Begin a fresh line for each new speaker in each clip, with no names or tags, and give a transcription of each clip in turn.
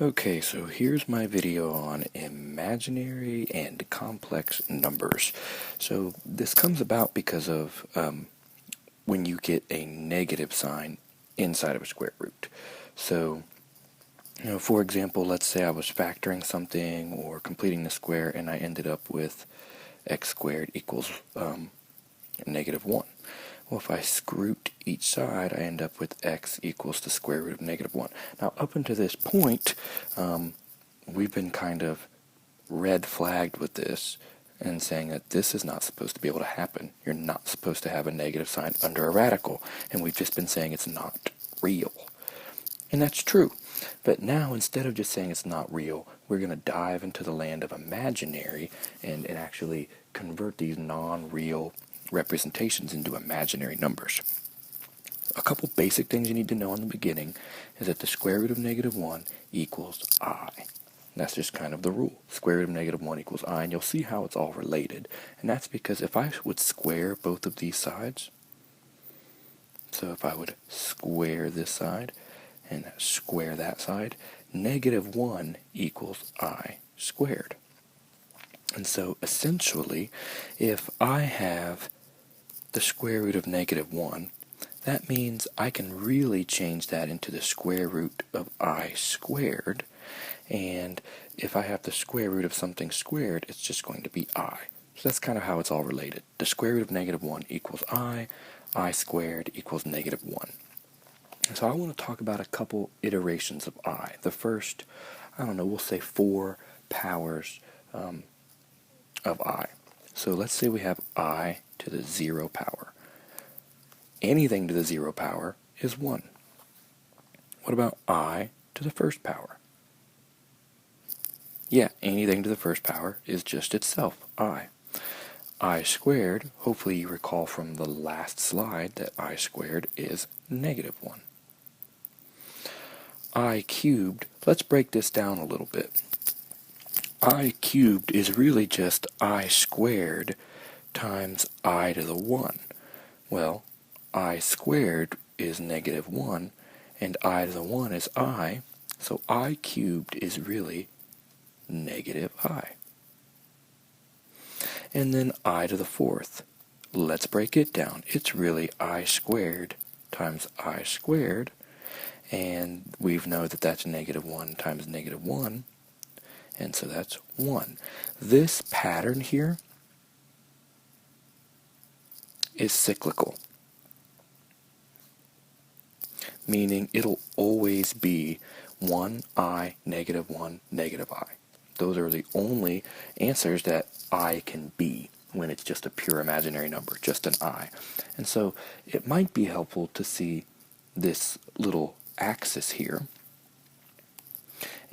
Okay, so here's my video on imaginary and complex numbers. So this comes about because of when you get a negative sign inside of a square root. So, for example, let's say I was factoring something or completing the square and I ended up with x squared equals -1. Well, if I root each side, I end up with x equals the square root of -1. Now, up until this point, we've been kind of red flagged with this and saying that this is not supposed to be able to happen. You're not supposed to have a negative sign under a radical, and we've just been saying it's not real. And that's true. But now, instead of just saying it's not real, we're going to dive into the land of imaginary and actually convert these non-real representations into imaginary numbers. A couple basic things you need to know in the beginning is that the square root of -1 equals I. That's just kind of the rule. Square root of -1 equals I, and you'll see how it's all related. And that's because if I would square both of these sides, so if I would square this side and square that side, -1 equals I squared. And so essentially, if I have the square root of -1, that means I can really change that into the square root of I squared. And if I have the square root of something squared, it's just going to be I. So that's kind of how it's all related. The square root of -1 equals I squared equals -1. So I want to talk about a couple iterations of I. The first, we'll say 4 powers of I. So let's say we have I to the 0 power. Anything to the 0 power is 1. What about I to the first power? Yeah, anything to the first power is just itself, I. I squared, hopefully you recall from the last slide that I squared is -1. I cubed, let's break this down a little bit. I cubed is really just I squared times I to the 1. Well, I squared is -1, and I to the 1 is I, so I cubed is really -I. And then I to the 4th. Let's break it down. It's really I squared times I squared, and we know that that's -1 times -1, and so that's 1. This pattern here is cyclical, meaning it'll always be 1I, -1, -I. Those are the only answers that I can be when it's just a pure imaginary number, just an I. And so it might be helpful to see this little axis here.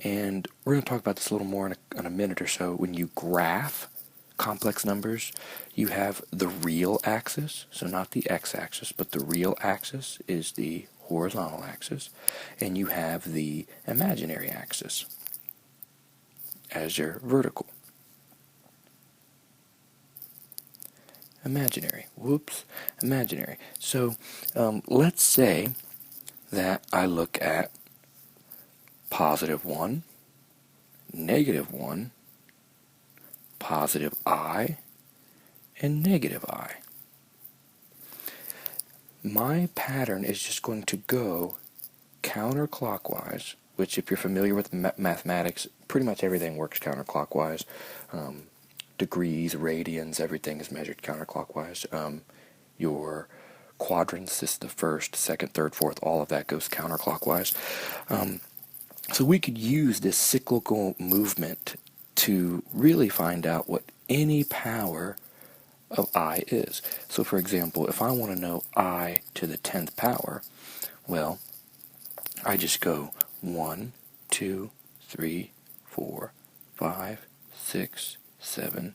And we're going to talk about this a little more in a minute or so. When you graph complex numbers, you have the real axis, so not the x-axis, but the real axis is the horizontal axis, and you have the imaginary axis as your vertical. Imaginary. So let's say that I look at +1, -1, positive I, and -I. My pattern is just going to go counterclockwise, which if you're familiar with mathematics, pretty much everything works counterclockwise. Degrees, radians, everything is measured counterclockwise. Your quadrants is the first, second, third, fourth, all of that goes counterclockwise. So we could use this cyclical movement to really find out what any power of I is. So for example, if I want to know I to the 10th power, well, I just go 1, 2, 3, 4, 5, 6, 7,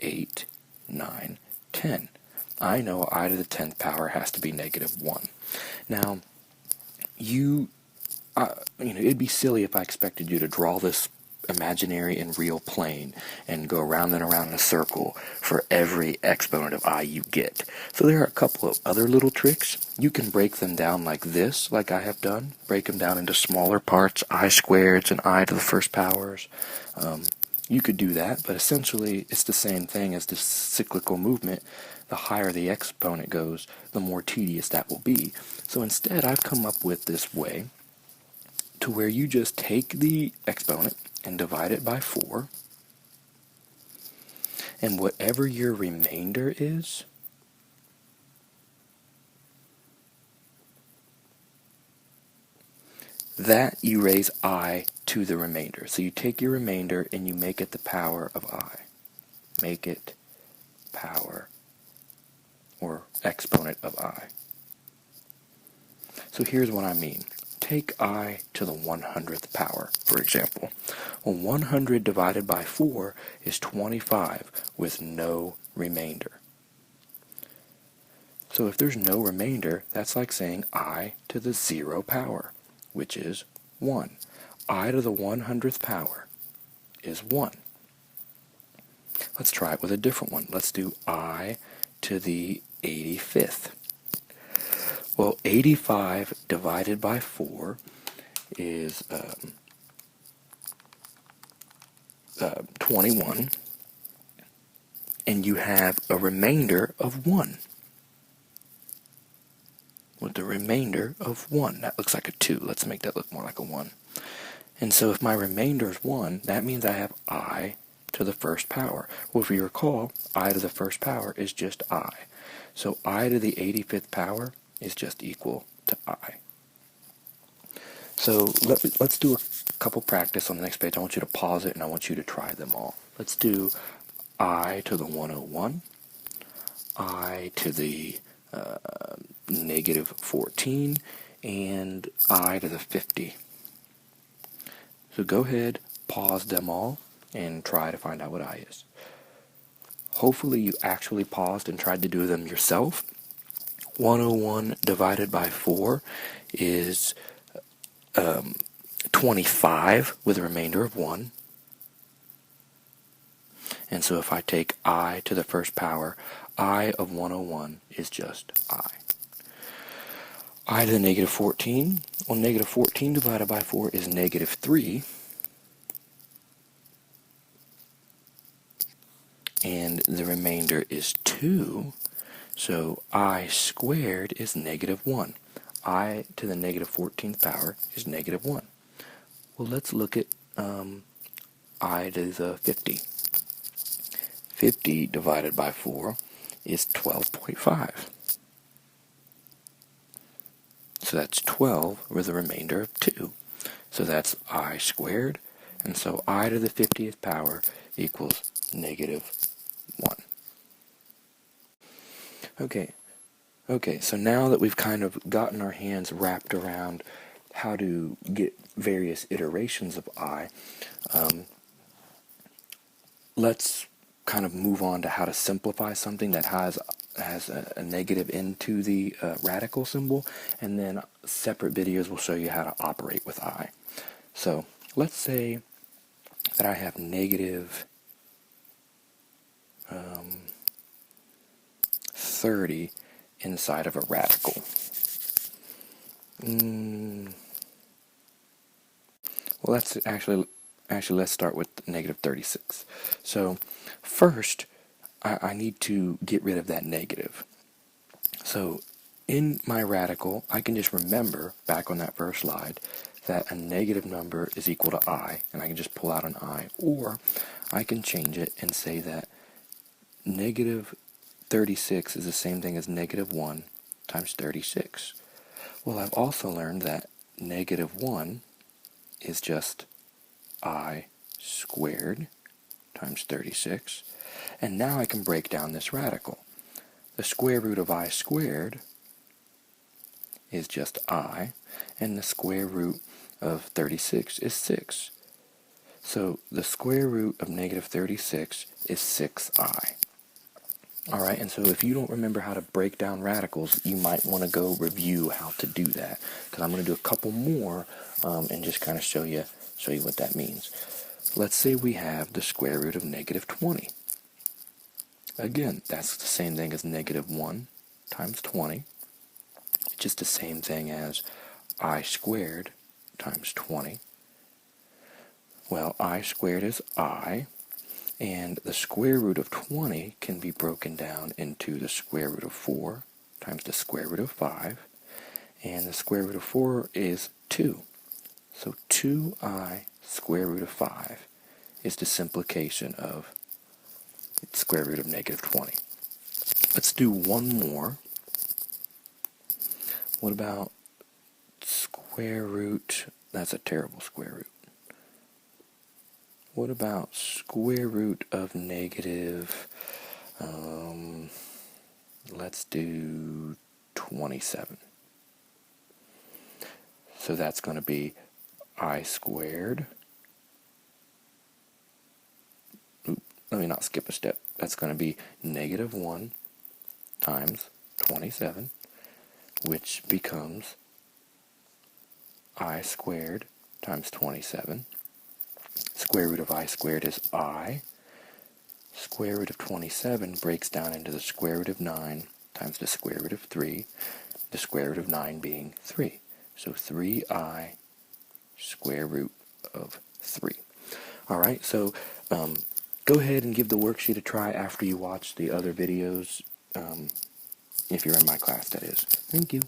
8, 9, 10. I know I to the 10th power has to be -1. Now, it'd be silly if I expected you to draw this imaginary and real plane and go around and around in a circle for every exponent of I you get. So there are a couple of other little tricks. You can break them down like this, like I have done. Break them down into smaller parts, I squareds and I to the first powers. You could do that, but essentially it's the same thing as the cyclical movement. The higher the exponent goes, the more tedious that will be. So instead, I've come up with this way to where you just take the exponent and divide it by 4, and whatever your remainder is, that you raise I to the remainder. So you take your remainder and you make it the power of I. Make it power or exponent of I. So here's what I mean. Take I to the 100th power, for example. Well, 100 divided by 4 is 25 with no remainder. So if there's no remainder, that's like saying I to the 0 power, which is 1. I to the 100th power is 1. Let's try it with a different one. Let's do I to the 85th. Well, 85 divided by 4 is 21, and you have a remainder of 1. With the remainder of 1. That looks like a 2. Let's make that look more like a 1. And so if my remainder is 1, that means I have I to the first power. Well, if you recall, I to the first power is just I. So I to the 85th power is just equal to I. So let's do a couple practice on the next page. I want you to pause it and I want you to try them all. Let's do I to the 101, I to the negative 14, and I to the 50. So go ahead, pause them all, and try to find out what I is. Hopefully you actually paused and tried to do them yourself. 101 divided by 4 is 25 with a remainder of 1. And so if I take I to the first power, I of 101 is just I. I to the negative 14, well, negative 14 divided by 4 is negative 3. And the remainder is 2. So I squared is negative 1. I to the negative 14th power is negative 1. Well, let's look at I to the 50. 50 divided by 4 is 12.5. So that's 12 with a remainder of 2. So that's I squared. And so I to the 50th power equals negative 1. Okay, so now that we've kind of gotten our hands wrapped around how to get various iterations of I, let's kind of move on to how to simplify something that has a negative into the radical symbol, and then separate videos will show you how to operate with I. So let's say that I have negative 30 inside of a radical. Well, let's actually let's start with negative 36. So first, I need to get rid of that negative. So in my radical, I can just remember back on that first slide that a negative number is equal to I, and I can just pull out an I, or I can change it and say that negative 36 is the same thing as negative 1 times 36. Well, I've also learned that negative 1 is just I squared times 36. And now I can break down this radical. The square root of I squared is just I, and the square root of 36 is 6. So the square root of negative 36 is 6I. Alright, and so if you don't remember how to break down radicals, you might want to go review how to do that, because I'm going to do a couple more and just kind of show you what that means. let's say we have the square root of negative 20. Again, that's the same thing as negative 1 times 20. It's just the same thing as I squared times 20. Well, I squared is I, and the square root of 20 can be broken down into the square root of 4 times the square root of 5, and the square root of 4 is 2. So 2i square root of 5 is the simplification of the square root of negative 20. Let's do one more. What about square root? That's a terrible square root. What about square root of negative, let's do 27. So that's going to be I squared. Let me not skip a step. That's going to be negative 1 times 27, which becomes I squared times 27. Square root of I squared is I. Square root of 27 breaks down into the square root of 9 times the square root of 3, the square root of 9 being 3. So 3i square root of 3. All right, so go ahead and give the worksheet a try after you watch the other videos, if you're in my class, that is. Thank you.